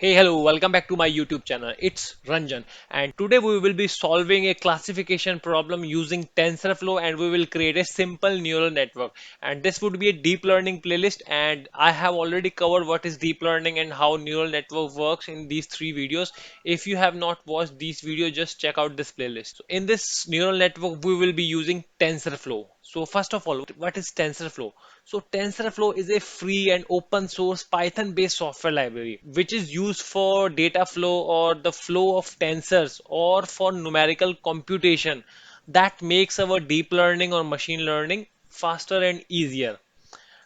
Hey, hello, welcome back to my YouTube channel. It's Ranjan, and today we will be solving a classification problem using TensorFlow and we will create a simple neural network. And this would be a deep learning playlist, and I have already covered what is deep learning and how neural network works in these three videos. If you have not watched these videos, just check out this playlist. So in this neural network, we will be using TensorFlow. So first of all, what is TensorFlow? So TensorFlow is a free and open source Python based software library which is used for data flow or the flow of tensors or for numerical computation that makes our deep learning or machine learning faster and easier.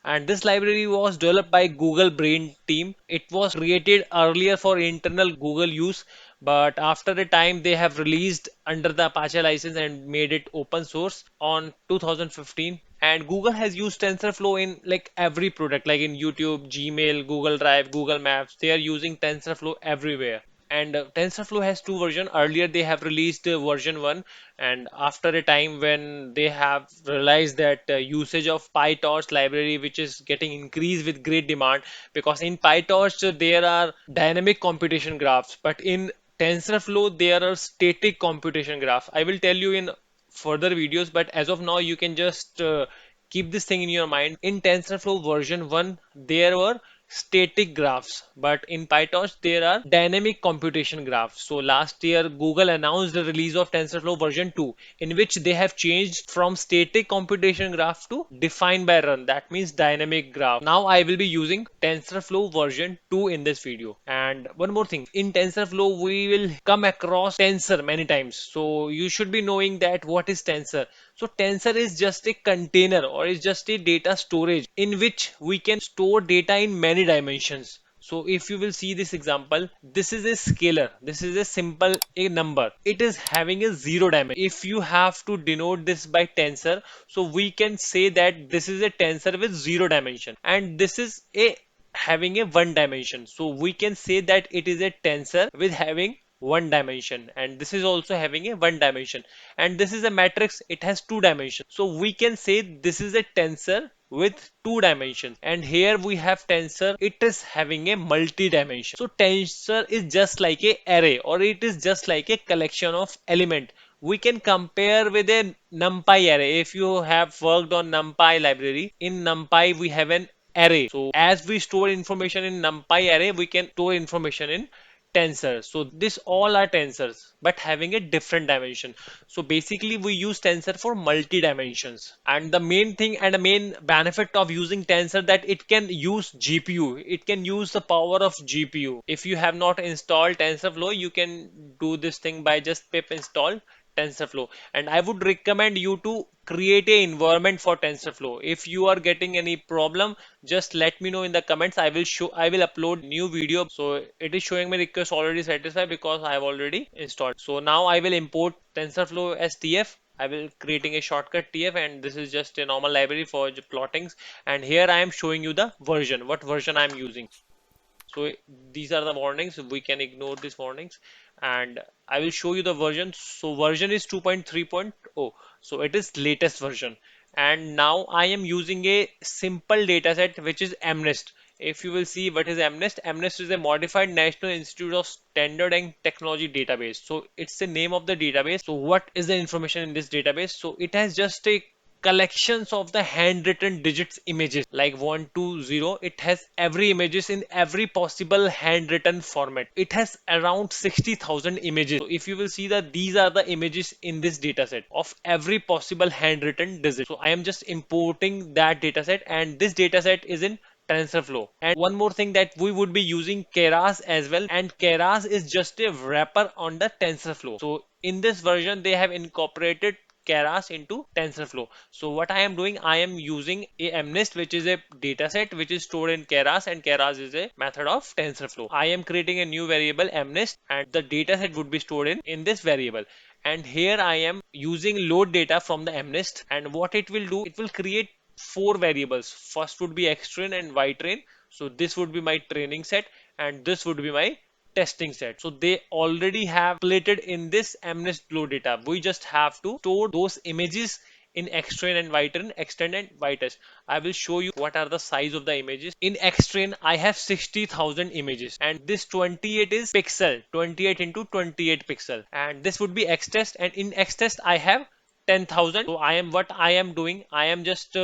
And this library was developed by Google Brain team. It was created earlier for internal Google use, but after a time they have released under the Apache license and made it open source on 2015. And Google has used TensorFlow in like every product, like in YouTube, Gmail, Google Drive, Google Maps. They are using TensorFlow everywhere. And TensorFlow has two versions. Earlier, they have released version 1, and after a time when they have realized that usage of PyTorch library, which is getting increased with great demand, because in PyTorch there are dynamic computation graphs, but in TensorFlow there are static computation graphs. I will tell you in further videos, but as of now, you can just keep this thing in your mind. In TensorFlow version 1, there were static graphs, but in PyTorch there are dynamic computation graphs. So last year Google announced the release of TensorFlow version 2, in which they have changed from static computation graph to define by run. That means dynamic graph. Now I will be using TensorFlow version 2 in this video. And one more thing, in TensorFlow we will come across tensor many times. So you should be knowing that what is tensor. So tensor is just a container or is just a data storage in which we can store data in many dimensions. So if you will see this example, this is a scalar. This is a simple a number. It is having a zero dimension. If you have to denote this by tensor, so we can say that this is a tensor with zero dimension, and this is a having a one dimension. So we can say that it is a tensor with having one dimension, and this is also having a one dimension, and this is a matrix, it has two dimensions, so we can say this is a tensor with two dimensions. And here we have tensor, it is having a multi-dimension. So tensor is just like a array, or it is just like a collection of element. We can compare with a numpy array. If you have worked on numpy library, in numpy we have an array. So as we store information in numpy array, we can store information in tensors. So this all are tensors, but having a different dimension. So basically we use tensor for multi dimensions. And the main thing and the main benefit of using tensor that it can use GPU. It can use the power of GPU. If you have not installed TensorFlow, you can do this thing by just pip install TensorFlow. And I would recommend you to create a environment for TensorFlow. If you are getting any problem, just let me know in the comments. I will upload new video. So it is showing me request already satisfied because I have already installed. So now I will import TensorFlow as TF. I will creating a shortcut TF, and this is just a normal library for plottings. And here I am showing you the version, what version I am using. So these are the warnings. We can ignore these warnings, and I will show you the version. So version is 2.3.0. So it is latest version. And now I am using a simple dataset which is MNIST. If you will see what is MNIST, MNIST is a modified National Institute of Standard and Technology database. So it's the name of the database. So what is the information in this database? So it has just a collections of the handwritten digits images like 1 2 0. It has every images in every possible handwritten format. It has around 60,000 images. So if you will see that these are the images in this dataset of every possible handwritten digit. So I am just importing that dataset, and this dataset is in TensorFlow. And one more thing, that we would be using Keras as well, and Keras is just a wrapper on the TensorFlow. So in this version they have incorporated Keras into TensorFlow. So what I am doing, I am using a MNIST, which is a dataset which is stored in Keras, and Keras is a method of TensorFlow. I am creating a new variable MNIST, and the dataset would be stored in this variable. And here I am using load data from the MNIST, and what it will do, it will create four variables. First would be xtrain and ytrain. So this would be my training set, and this would be my testing set. So they already have plated in this MNIST load data. We just have to store those images in X-Train and Y-Train, extend and Y-Test. I will show you what are the size of the images. In X-Train, I have 60,000 images, and this 28 is pixel, 28 into 28 pixel, and this would be X-Test, and in X-Test I have 10,000. So I am doing, I am just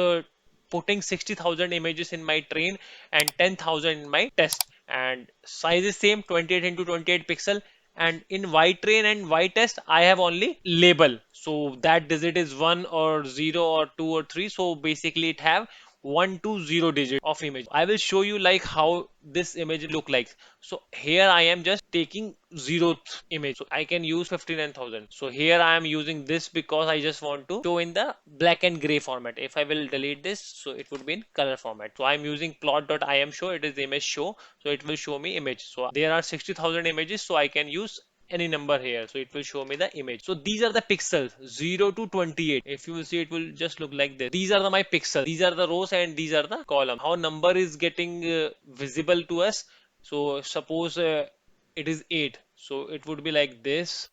putting 60,000 images in my train and 10,000 in my test, and size is same, 28 into 28 pixel. And in Y train and Y test, I have only label. So that digit is 1 or 0 or 2 or 3. So basically it have 1 to 0 digit of image. I will show you like how this image look like. So here I am just taking zeroth image. So I can use 59,000. So here I am using this because I just want to show in the black and gray format. If I will delete this, so it would be in color format. So I'm using plot.imshow. It is image show. So it will show me image. So there are 60,000 images. So I can use any number here, so it will show me the image. So these are the pixels 0 to 28. If you will see, it will just look like this. These are my pixels, these are the rows, and these are the column. How number is getting visible to us? So suppose it is 8, so it would be like this.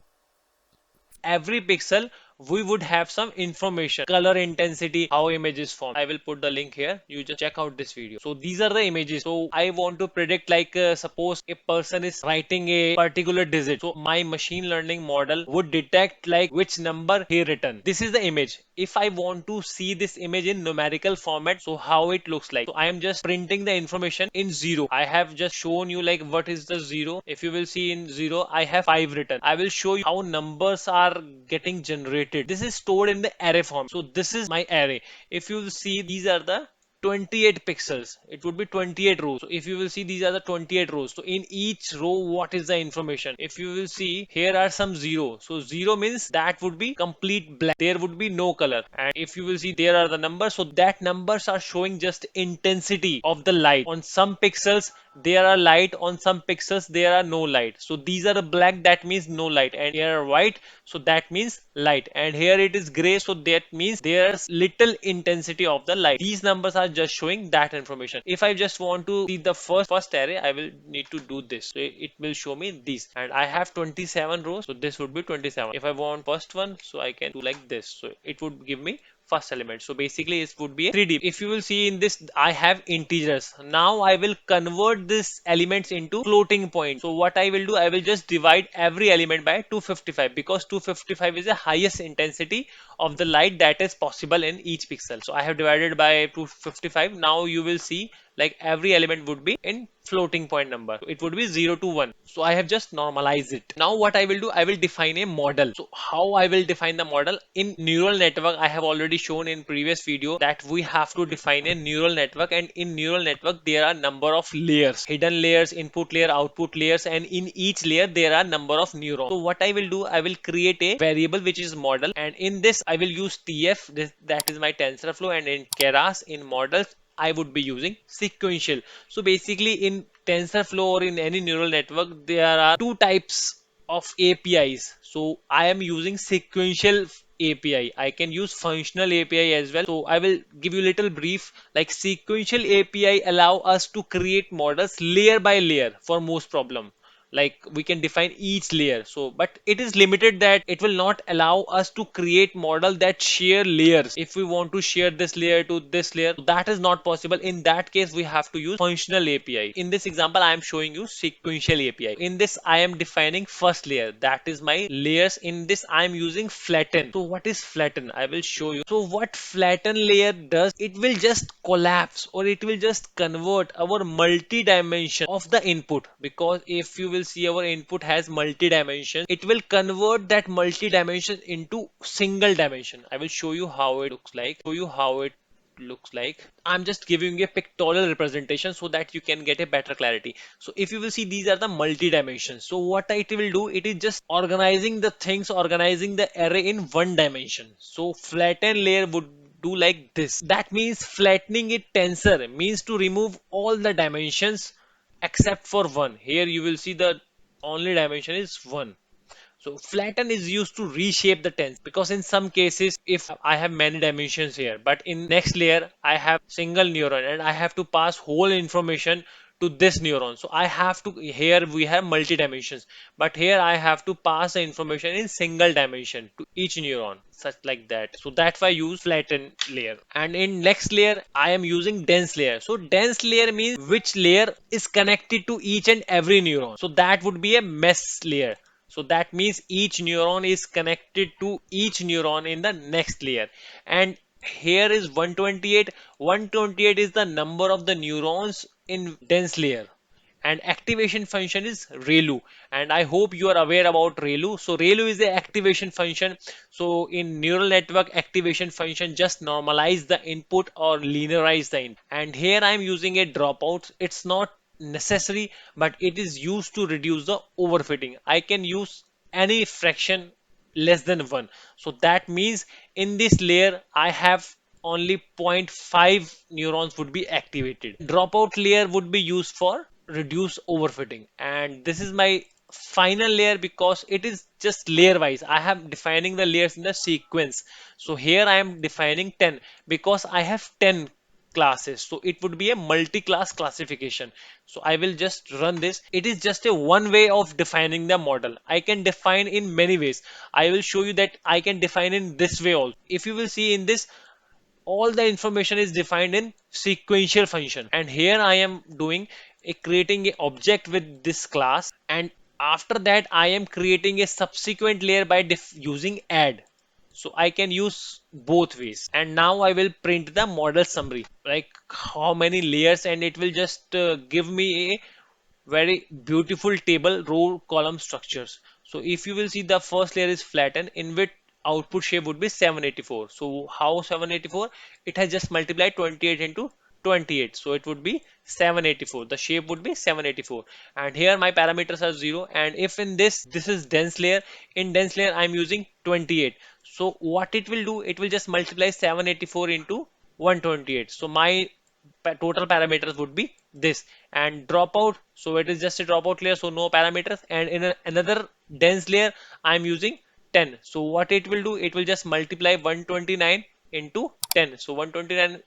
Every pixel we would have some information, color intensity, how images form. I will put the link here, you just check out this video. So these are the images. So I want to predict, like suppose a person is writing a particular digit, so my machine learning model would detect like which number he written. This is the image. If I want to see this image in numerical format, so how it looks like, so I am just printing the information in zero. I have just shown you like what is the zero. If you will see in zero, I have 5 written. I will show you how numbers are getting generated. This is stored in the array form. So this is my array. If you will see, these are the 28 pixels. It would be 28 rows. So if you will see, these are the 28 rows. So in each row, what is the information? If you will see, here are some zero. So zero means that would be complete black. There would be no color. And if you will see, there are the numbers. So that numbers are showing just intensity of the light. On some pixels, there are light. On some pixels, there are no light. So these are black. That means no light. And here are white. So that means light. And here it is gray. So that means there's little intensity of the light. These numbers are just showing that information. If I just want to see the first array, I will need to do this. So it will show me these, and I have 27 rows, so this would be 27. If I want first one, so I can do like this, so it would give me first element. So basically it would be a 3D. If you will see in this, I have integers. Now I will convert this elements into floating point. So what I will do, I will just divide every element by 255, because 255 is the highest intensity of the light that is possible in each pixel. So I have divided by 255. Now you will see like every element would be in floating point number. So it would be 0 to 1. So I have just normalized it. Now what I will do, I will define a model. So how I will define the model? In neural network, I have already shown in previous video that we have to define a neural network, and in neural network there are number of layers, hidden layers, input layer, output layers, and in each layer there are number of neurons. So what I will do, I will create a variable which is model, and in this I will use TF, that is my TensorFlow, and in Keras, in models, I would be using sequential. So basically in TensorFlow or in any neural network, there are two types of APIs. So I am using sequential API. I can use functional API as well. So I will give you a little brief. Like sequential API allow us to create models layer by layer for most problem. Like we can define each layer. So but it is limited that it will not allow us to create model that share layers. If we want to share this layer to this layer, that is not possible. In that case we have to use functional API. In this example I am showing you sequential API. In this I am defining first layer, that is my layers. In this I am using flatten. So what is flatten? I will show you. So what flatten layer does, it will just collapse, or it will just convert our multi-dimension of the input. Because if you will see, our input has multi-dimension, it will convert that multi-dimension into single dimension. I will show you how it looks like. I'm just giving you a pictorial representation so that you can get a better clarity. So if you will see, these are the multi dimensions. So what it will do, it is just organizing the things, organizing the array in one dimension. So flatten layer would do like this. That means flattening it tensor means to remove all the dimensions except for one. Here you will see the only dimension is one. So flatten is used to reshape the tensor, because in some cases if I have many dimensions here, but in next layer I have single neuron and I have to pass whole information to this neuron. So I have to, here we have multi dimensions, but here I have to pass the information in single dimension to each neuron, such like that. So that's why I use flatten layer. And in next layer, I am using dense layer. So dense layer means which layer is connected to each and every neuron. So that would be a mesh layer. So that means each neuron is connected to each neuron in the next layer. And here is 128. 128 is the number of the neurons in dense layer. And activation function is ReLU. And I hope you are aware about ReLU. So ReLU is the activation function. So in neural network, activation function just normalize the input or linearize the input. And here I am using a dropout. It's not necessary, but it is used to reduce the overfitting. I can use any fraction less than 1. So that means in this layer I have only zero point 0.5 neurons would be activated. Dropout layer would be used for reduce overfitting. And this is my final layer because it is just layer wise. I have defining the layers in the sequence. So here I am defining 10 because I have 10 classes, so it would be a multi-class classification. So I will just run this. It is just a one way of defining the model. I can define in many ways. I will show you that I can define in this way also. If you will see in this, all the information is defined in sequential function, and here I am doing a creating a object with this class, and after that I am creating a subsequent layer by using add. So I can use both ways. And now I will print the model summary, like how many layers, and it will just give me a very beautiful table row column structures. So if you will see, the first layer is flattened, in which output shape would be 784. So how 784? It has just multiplied 28 into 28. So it would be 784. The shape would be 784. And here my parameters are 0. And if in this is dense layer, in dense layer I'm using 28. So what it will do, it will just multiply 784 into 128. So my total parameters would be this. And dropout, so it is just a dropout layer, so no parameters. And in another dense layer I'm using 10. So what it will do, it will just multiply 129 into 10. So 129,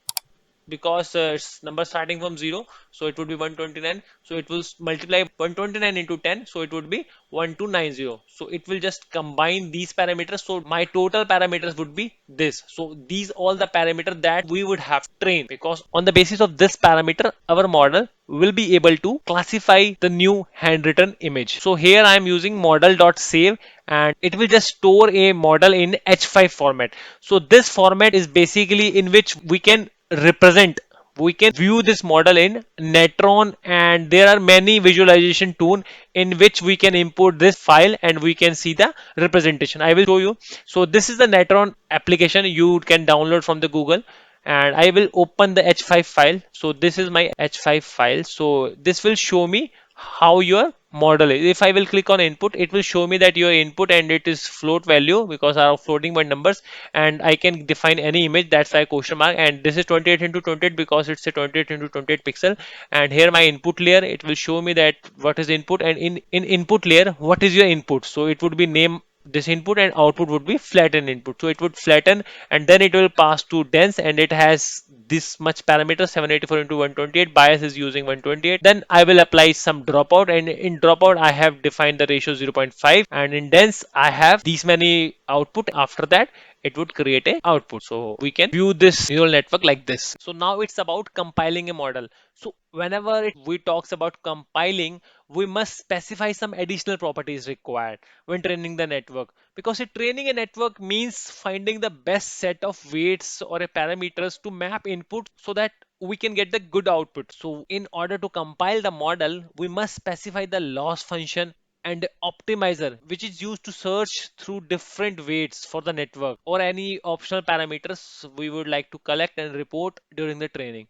because it's number starting from 0, so it would be 129. So it will multiply 129 into 10, so it would be 1290. So it will just combine these parameters, so my total parameters would be this. So these all the parameters that we would have trained, because on the basis of this parameter our model will be able to classify the new handwritten image. So here I am using model.save, and it will just store a model in H5 format. So this format is basically in which we can represent, we can view this model in Netron, and there are many visualization tools in which we can import this file and we can see the representation. I will show you. So this is the Netron application you can download from the Google, and I will open the H5 file. So this is my H5 file. So this will show me how your model is. If I will click on input, it will show me that your input, and it is float value because are floating point numbers, and I can define any image. That's why question mark. And this is 28 into 28 because it's a 28 into 28 pixel. And here my input layer, it will show me that what is input, and in input layer what is your input. So it would be name this input, and output would be flatten input. So it would flatten, and then it will pass to dense, and it has this much parameter 784 into 128. Bias is using 128. Then I will apply some dropout, and in dropout I have defined the ratio 0.5, and in dense I have these many output. After that it would create a output. So we can view this neural network like this. So now it's about compiling a model. So whenever we talks about compiling, we must specify some additional properties required when training the network, because training a network means finding the best set of weights or a parameters to map input so that we can get the good output. So in order to compile the model, we must specify the loss function and optimizer, which is used to search through different weights for the network or any optional parameters we would like to collect and report during the training.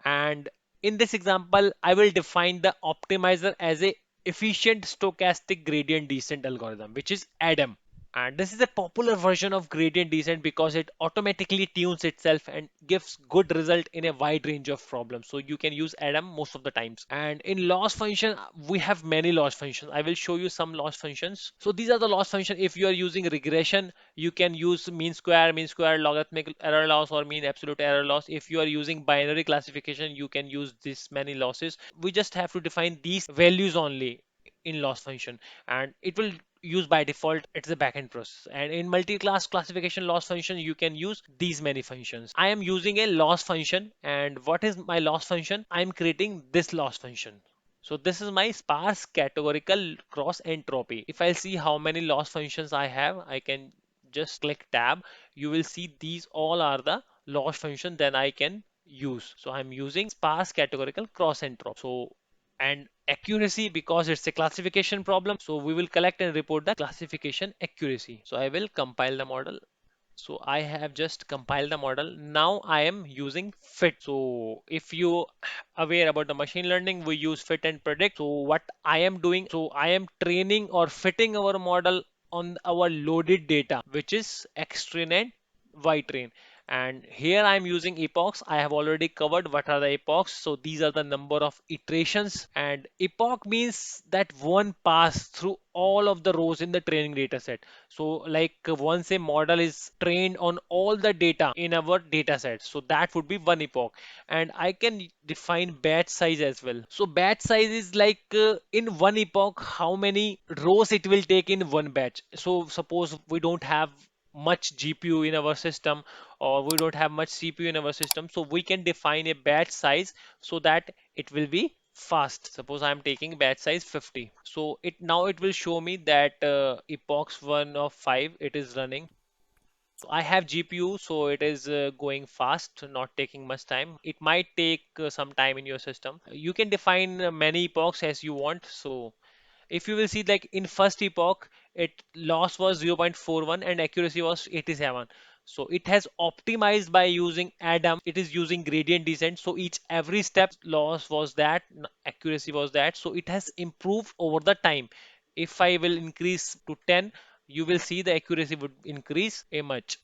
And in this example, I will define the optimizer as a efficient stochastic gradient descent algorithm, which is ADAM. And this is a popular version of gradient descent because it automatically tunes itself and gives good result in a wide range of problems. So you can use Adam most of the times. And in loss function, we have many loss functions. I will show you some loss functions. So these are the loss function. If you are using regression, you can use mean square, logarithmic error loss, or mean absolute error loss. If you are using binary classification, you can use this many losses. We just have to define these values only in loss function, and it will use by default. It's a backend process. And in multi-class classification loss function, you can use these many functions. I am using a loss function. And what is my loss function? I'm creating this loss function. So this is my sparse categorical cross entropy. If I see how many loss functions I have, I can just click tab. You will see these all are the loss function that I can use. So I'm using sparse categorical cross entropy. So, and accuracy, because it's a classification problem, so we will collect and report the classification accuracy. So I will compile the model. So I have just compiled the model. Now I am using fit. So if you aware about the machine learning, we use fit and predict. So what I am doing, so I am training or fitting our model on our loaded data, which is xtrain and ytrain. And here I'm using epochs. I have already covered what are the epochs. So these are the number of iterations. And epoch means that one pass through all of the rows in the training data set. So like once a model is trained on all the data in our data set, so that would be one epoch. And I can define batch size as well. So batch size is like in one epoch, how many rows it will take in one batch. So suppose we don't have much GPU in our system, or we don't have much CPU in our system, so we can define a batch size so that it will be fast. Suppose I'm taking batch size 50. So it now it will show me that epochs 1 of 5 it is running. So I have GPU, so it is going fast, not taking much time. It might take some time in your system. You can define many epochs as you want. So if you will see, like in first epoch, it loss was 0.41 and accuracy was 87. So it has optimized by using Adam. It is using gradient descent. So each every step loss was that, accuracy was that. So it has improved over the time. If I will increase to 10, you will see the accuracy would increase a much.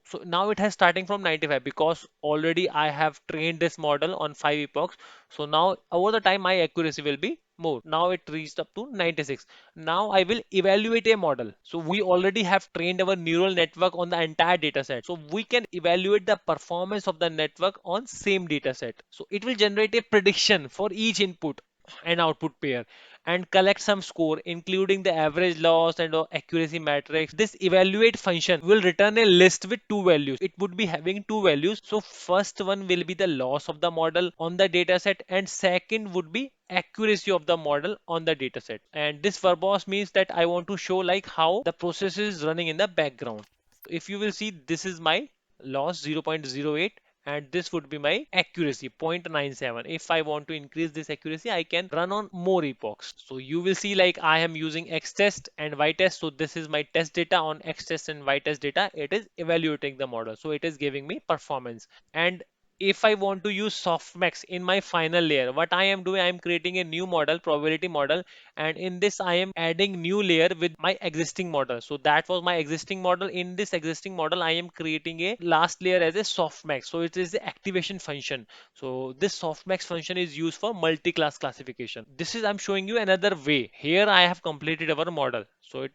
So now it has starting from 95 because already I have trained this model on 5 epochs. So now over the time my accuracy will be more. Now it reached up to 96. Now I will evaluate a model. So we already have trained our neural network on the entire data set. So we can evaluate the performance of the network on same data set. So it will generate a prediction for each input and output pair and collect some score including the average loss and accuracy matrix. This evaluate function will return a list with two values. It would be having two values. So first one will be the loss of the model on the dataset, and second would be accuracy of the model on the dataset. And this verbose means that I want to show like how the process is running in the background. If you will see, this is my loss 0.08 and this would be my accuracy 0.97. If I want to increase this accuracy, I can run on more epochs. So you will see like I am using xtest and ytest. So this is my test data on xtest and ytest data. It is evaluating the model, so it is giving me performance. And if I want to use softmax in my final layer, what I am doing, I am creating a new model, probability model, and in this I am adding new layer with my existing model. So that was my existing model. In this existing model, I am creating a last layer as a softmax. So it is the activation function. So this softmax function is used for multi-class classification. This is I'm showing you another way. Here I have completed our model.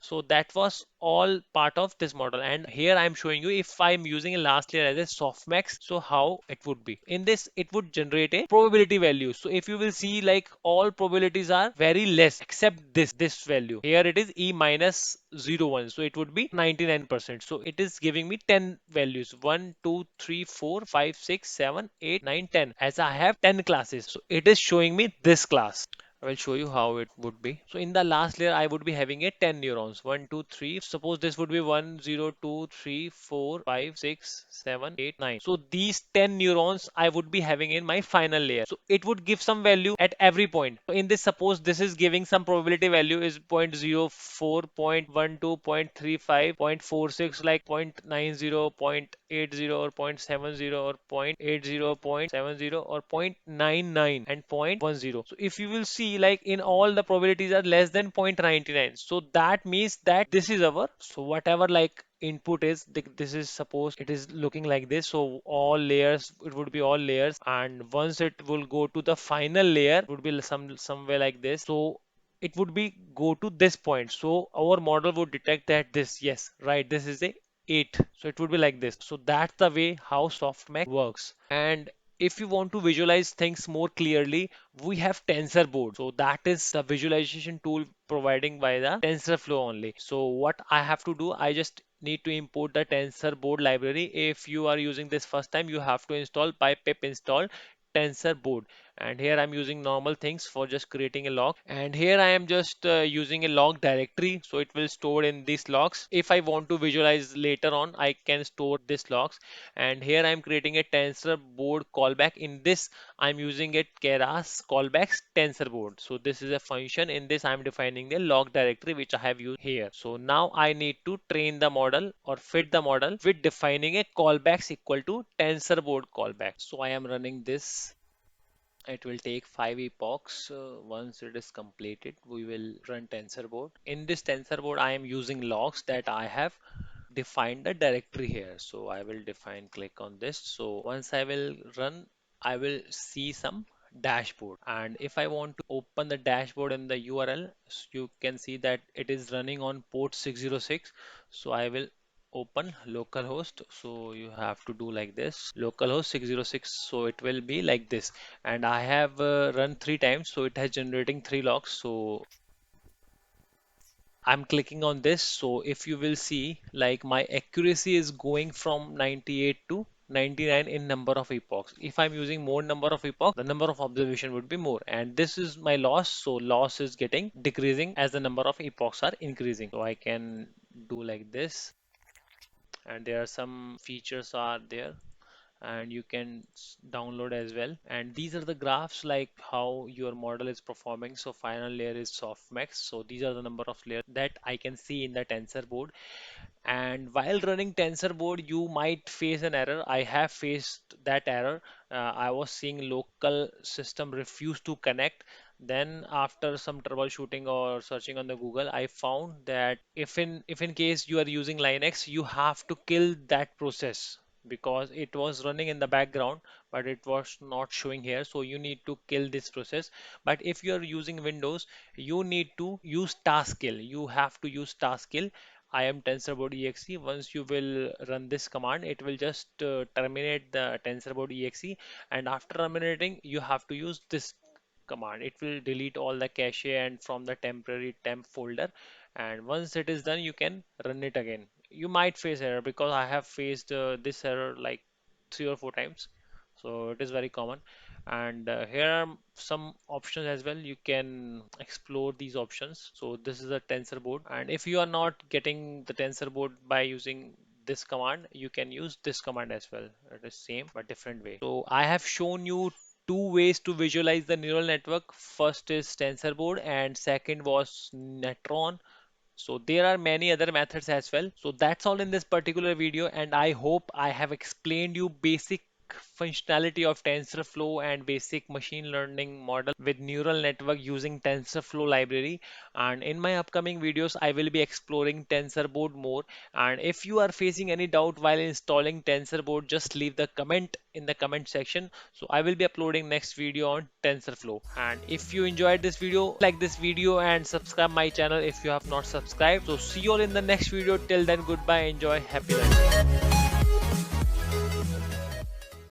So that was all part of this model. And here I'm showing you if I'm using a last layer as a softmax, so how it would be. In this, it would generate a probability value. So if you will see like all probabilities are very less except this value. Here it is E minus 0.01. So it would be 99%. So it is giving me 10 values. 1, 2, 3, 4, 5, 6, 7, 8, 9, 10. As I have 10 classes. So it is showing me this class. I will show you how it would be. So in the last layer, I would be having a 10 neurons. 1, 2, 3. Suppose this would be 1, 0, 2, 3, 4, 5, 6, 7, 8, 9. So these 10 neurons I would be having in my final layer. So it would give some value at every point. So in this, suppose this is giving some probability value is 0.04, 0.12, 0.35, 0.46, like 0.90, 0.80 or 0.70 or 0.80, 0.70 or 0.99 and 0.10. So if you will see see like in all the probabilities are less than 0.99. So that means that this is our, so whatever like input is, this is suppose it is looking like this. So all layers, it would be all layers, and once it will go to the final layer, it would be somewhere like this. So it would be go to this point. So our model would detect that this, yes, right, this is a 8. So it would be like this. So that's the way how softmax works. And if you want to visualize things more clearly, we have TensorBoard. So that is the visualization tool providing by the TensorFlow only. So what I have to do, I just need to import the TensorBoard library. If you are using this first time, you have to install by pip install TensorBoard. And here I'm using normal things for just creating a log, and here I am just using a log directory, so it will store in these logs. If I want to visualize later on, I can store this logs. And here I'm creating a TensorBoard callback. In this I'm using it Keras callbacks TensorBoard. So this is a function. In this I'm defining the log directory which I have used here. So now I need to train the model or fit the model with defining a callbacks equal to TensorBoard callback. So I am running this. It will take 5 epochs. Once it is completed, we will run TensorBoard. In this TensorBoard, I am using logs that I have defined the directory here. So I will define, click on this. So once I will run, I will see some dashboard. And if I want to open the dashboard in the URL, you can see that it is running on port 606. So I will open localhost. So you have to do like this, localhost 606. So it will be like this. And I have run 3 times, so it has generating 3 logs. So I'm clicking on this. So if you will see, like my accuracy is going from 98 to 99 in number of epochs. If I'm using more number of epochs, the number of observation would be more. And this is my loss. So loss is getting decreasing as the number of epochs are increasing. So I can do like this. And there are some features are there, and you can download as well. And these are the graphs like how your model is performing. So final layer is softmax. So these are the number of layers that I can see in the TensorBoard. And while running TensorBoard, you might face an error. I have faced that error. I was seeing local system refuse to connect. Then after some troubleshooting or searching on the Google, I found that if in case you are using Linux, you have to kill that process because it was running in the background, but it was not showing here. So you need to kill this process. But if you are using Windows, you need to use task kill. You have to use task kill. I am TensorBoard exe. Once you will run this command, it will just terminate the TensorBoard exe. And after terminating, you have to use this command. It will delete all the cache and from the temporary temp folder. And once it is done, you can run it again. You might face error because I have faced this error like 3 or 4 times. So it is very common. And here are some options as well. You can explore these options. So this is a TensorBoard. And if you are not getting the TensorBoard by using this command, you can use this command as well. It is same but different way. So I have shown you 2 ways to visualize the neural network. First is TensorBoard and second was Netron. So there are many other methods as well. So that's all in this particular video, and I hope I have explained you basic functionality of TensorFlow and basic machine learning model with neural network using TensorFlow library. And in my upcoming videos, I will be exploring TensorBoard more. And if you are facing any doubt while installing TensorBoard, just leave the comment in the comment section. So I will be uploading next video on TensorFlow. And if you enjoyed this video, like this video and subscribe my channel if you have not subscribed. So see you all in the next video. Till then, goodbye, enjoy, happy learning.